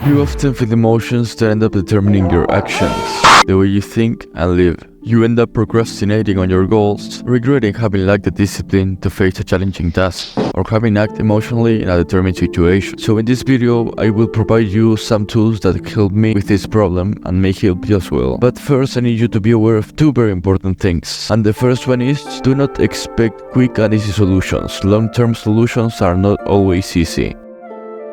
You often feel emotions that end up determining your actions, the way you think and live. You end up procrastinating on your goals, regretting having lacked the discipline to face a challenging task, or having acted emotionally in a determined situation. So in this video, I will provide you some tools that help me with this problem and may help you as well. But first, I need you to be aware of two very important things. And the first one is, do not expect quick and easy solutions. Long-term solutions are not always easy.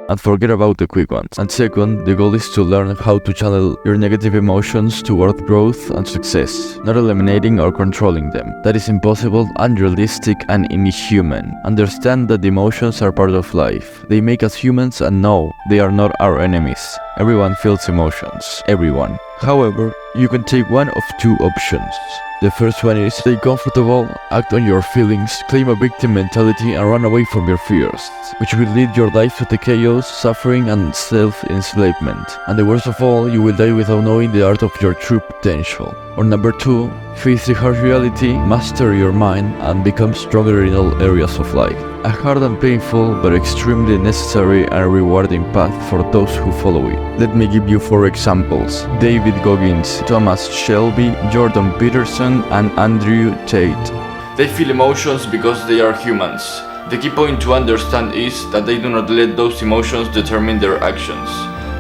And forget about the quick ones. And second, the goal is to learn how to channel your negative emotions toward growth and success, not eliminating or controlling them. That is impossible, unrealistic, and inhuman. Understand that the emotions are part of life. They make us humans, and no, they are not our enemies. Everyone feels emotions. Everyone. However, you can take one of two options. The first one is stay comfortable, act on your feelings, claim a victim mentality, and run away from your fears, which will lead your life to the chaos, suffering, and self-enslavement. And the worst of all, you will die without knowing the art of your true potential. Or number two, face the harsh reality, master your mind, and become stronger in all areas of life. A hard and painful, but extremely necessary and rewarding path for those who follow it. Let me give you 4 examples: David Goggins, Thomas Shelby, Jordan Peterson, and Andrew Tate. They feel emotions because they are humans. The key point to understand is that they do not let those emotions determine their actions.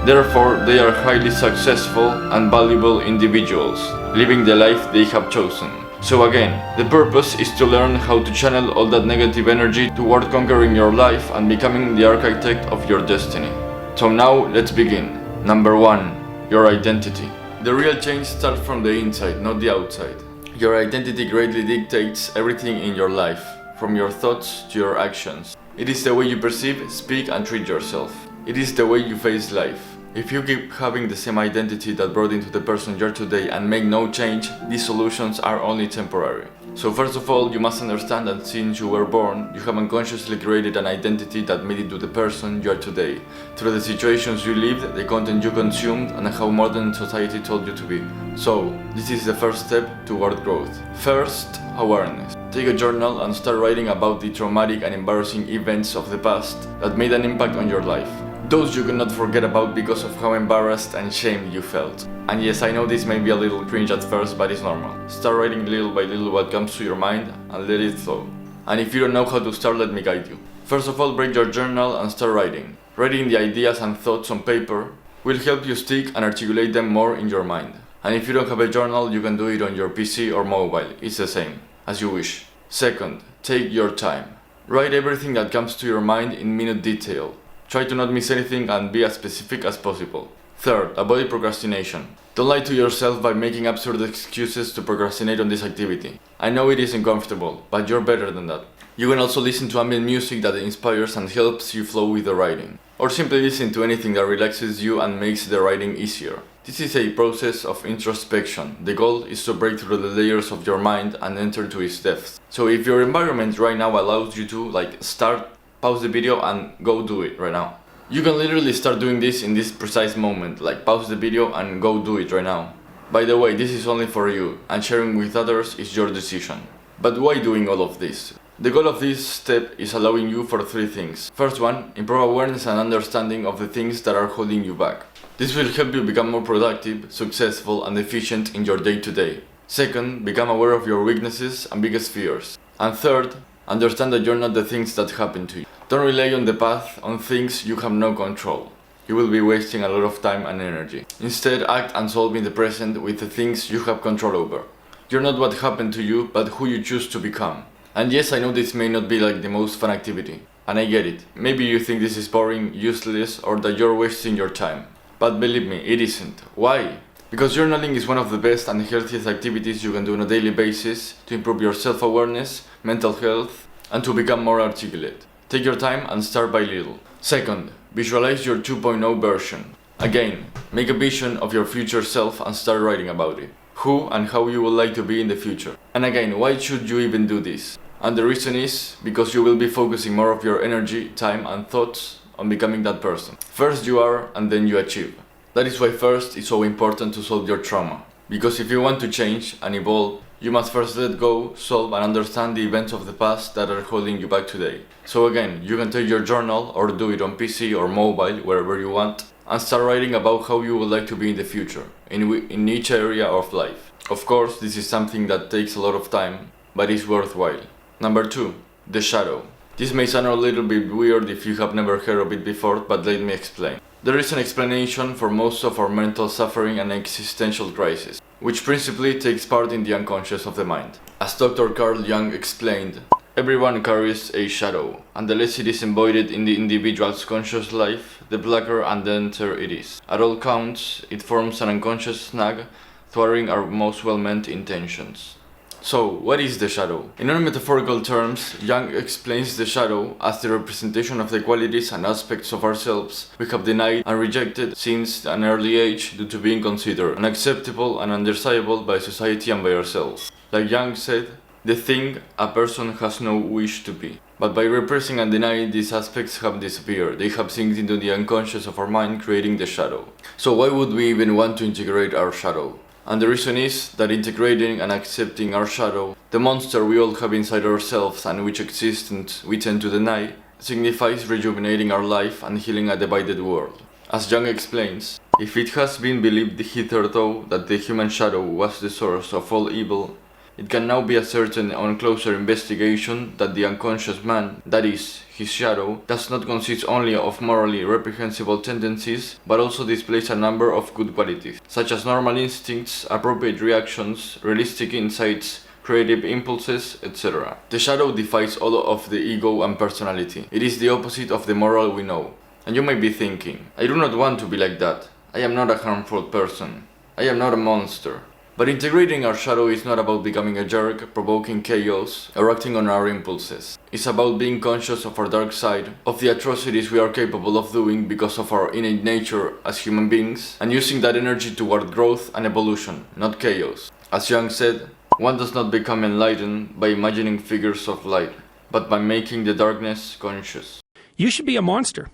Therefore, they are highly successful and valuable individuals, living the life they have chosen. So again, the purpose is to learn how to channel all that negative energy toward conquering your life and becoming the architect of your destiny. So now, let's begin. Number 1. Your identity. The real change starts from the inside, not the outside. Your identity greatly dictates everything in your life, from your thoughts to your actions. It is the way you perceive, speak, and treat yourself. It is the way you face life. If you keep having the same identity that brought into the person you are today and make no change, these solutions are only temporary. So first of all, you must understand that since you were born, you have unconsciously created an identity that made you the person you are today, through the situations you lived, the content you consumed, and how modern society told you to be. So, this is the first step toward growth. First, awareness. Take a journal and start writing about the traumatic and embarrassing events of the past that made an impact on your life. Those you cannot forget about because of how embarrassed and shamed you felt. And yes, I know this may be a little cringe at first, but it's normal. Start writing little by little what comes to your mind and let it flow. And if you don't know how to start, let me guide you. First of all, break your journal and start writing. Writing the ideas and thoughts on paper will help you stick and articulate them more in your mind. And if you don't have a journal, you can do it on your PC or mobile. It's the same, as you wish. Second, take your time. Write everything that comes to your mind in minute detail. Try to not miss anything and be as specific as possible. Third, avoid procrastination. Don't lie to yourself by making absurd excuses to procrastinate on this activity. I know it is uncomfortable, but you're better than that. You can also listen to ambient music that inspires and helps you flow with the writing. Or simply listen to anything that relaxes you and makes the writing easier. This is a process of introspection. The goal is to break through the layers of your mind and enter to its depths. So if your environment right now allows you to, start, pause the video and go do it right now. You can literally start doing this in this precise moment, pause the video and go do it right now. By the way, this is only for you, and sharing with others is your decision. But why doing all of this? The goal of this step is allowing you for 3 things. First one, improve awareness and understanding of the things that are holding you back. This will help you become more productive, successful, and efficient in your day-to-day. Second, become aware of your weaknesses and biggest fears. And third, understand that you're not the things that happen to you. Don't rely on the past, on things you have no control. You will be wasting a lot of time and energy. Instead, act and solve in the present with the things you have control over. You're not what happened to you, but who you choose to become. And yes, I know this may not be the most fun activity. And I get it. Maybe you think this is boring, useless, or that you're wasting your time. But believe me, it isn't. Why? Because journaling is one of the best and healthiest activities you can do on a daily basis to improve your self-awareness, mental health, and to become more articulate. Take your time and start by little. Second, visualize your 2.0 version. Again, make a vision of your future self and start writing about it. Who and how you would like to be in the future. And again, why should you even do this? And the reason is because you will be focusing more of your energy, time, and thoughts on becoming that person. First you are, and then you achieve. That is why first it's so important to solve your trauma. Because if you want to change and evolve, you must first let go, solve, and understand the events of the past that are holding you back today. So again, you can take your journal or do it on PC or mobile, wherever you want, and start writing about how you would like to be in the future, in each area of life. Of course, this is something that takes a lot of time, but is worthwhile. Number 2. The shadow. This may sound a little bit weird if you have never heard of it before, but let me explain. There is an explanation for most of our mental suffering and existential crisis, which principally takes part in the unconscious of the mind. As Dr. Carl Jung explained, everyone carries a shadow, and the less it is embodied in the individual's conscious life, the blacker and denser it is. At all counts, it forms an unconscious snag, thwarting our most well-meant intentions. So, what is the shadow? In non-metaphorical terms, Jung explains the shadow as the representation of the qualities and aspects of ourselves we have denied and rejected since an early age due to being considered unacceptable and undesirable by society and by ourselves. Like Jung said, the thing a person has no wish to be. But by repressing and denying, these aspects have disappeared. They have sunk into the unconscious of our mind, creating the shadow. So why would we even want to integrate our shadow? And the reason is that integrating and accepting our shadow, the monster we all have inside ourselves and which existence we tend to deny, signifies rejuvenating our life and healing a divided world. As Jung explains, if it has been believed hitherto that the human shadow was the source of all evil, it can now be ascertained on closer investigation that the unconscious man, that is, his shadow, does not consist only of morally reprehensible tendencies, but also displays a number of good qualities, such as normal instincts, appropriate reactions, realistic insights, creative impulses, etc. The shadow defies all of the ego and personality. It is the opposite of the moral we know. And you may be thinking, I do not want to be like that. I am not a harmful person. I am not a monster. But integrating our shadow is not about becoming a jerk, provoking chaos, or acting on our impulses. It's about being conscious of our dark side, of the atrocities we are capable of doing because of our innate nature as human beings, and using that energy toward growth and evolution, not chaos. As Jung said, one does not become enlightened by imagining figures of light, but by making the darkness conscious. You should be a monster.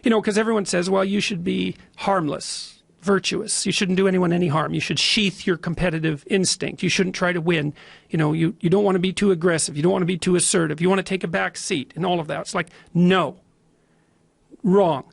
You know, because everyone says, well, you should be harmless, virtuous. You shouldn't do anyone any harm. You should sheath your competitive instinct. You shouldn't try to win. You know, you don't want to be too aggressive. You don't want to be too assertive. You want to take a back seat and all of that. It's like, no. Wrong.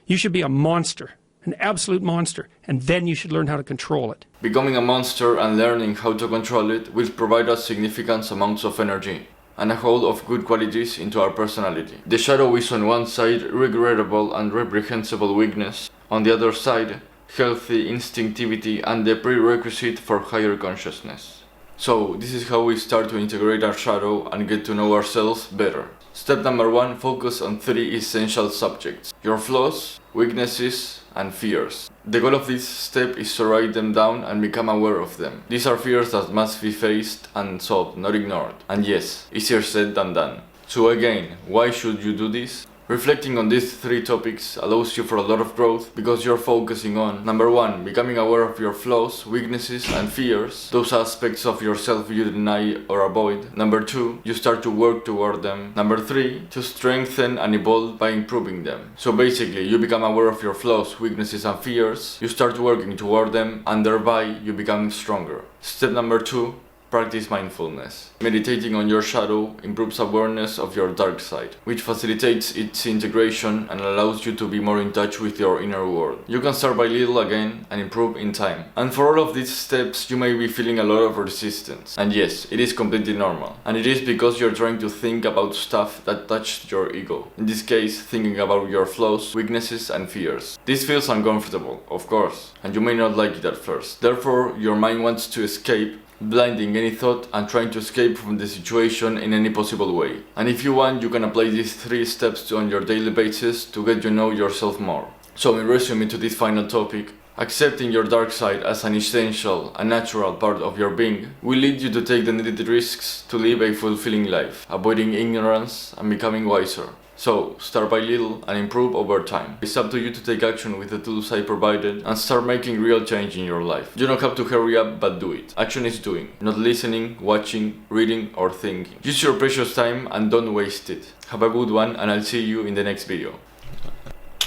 You should be a monster, an absolute monster, and then you should learn how to control it. Becoming a monster and learning how to control it will provide us significant amounts of energy and a whole of good qualities into our personality. The shadow is on one side regrettable and reprehensible weakness, on the other side healthy instinctivity and the prerequisite for higher consciousness. So this is how we start to integrate our shadow and get to know ourselves better. Step number 1, focus on 3 essential subjects: your flaws, weaknesses, and fears. The goal of this step is to write them down and become aware of them. These are fears that must be faced and solved, not ignored. And yes, easier said than done. So again, why should you do this? Reflecting on these 3 topics allows you for a lot of growth because you're focusing on number 1, becoming aware of your flaws, weaknesses, and fears, those aspects of yourself you deny or avoid. Number 2, you start to work toward them. Number 3, to strengthen and evolve by improving them. So basically, you become aware of your flaws, weaknesses, and fears, you start working toward them, and thereby you become stronger. Step number 2, practice mindfulness. Meditating on your shadow improves awareness of your dark side, which facilitates its integration and allows you to be more in touch with your inner world. You can start by little again and improve in time. And for all of these steps, you may be feeling a lot of resistance. And yes, it is completely normal. And it is because you're trying to think about stuff that touched your ego. In this case, thinking about your flaws, weaknesses, and fears. This feels uncomfortable, of course, and you may not like it at first. Therefore, your mind wants to escape, blinding any thought and trying to escape from the situation in any possible way. And if you want, you can apply these 3 steps on your daily basis to get to know yourself more. So in resume to this final topic, accepting your dark side as an essential and natural part of your being will lead you to take the needed risks to live a fulfilling life, avoiding ignorance and becoming wiser. So, start by little and improve over time. It's up to you to take action with the tools I provided and start making real change in your life. You don't have to hurry up, but do it. Action is doing, not listening, watching, reading, or thinking. Use your precious time and don't waste it. Have a good one, and I'll see you in the next video.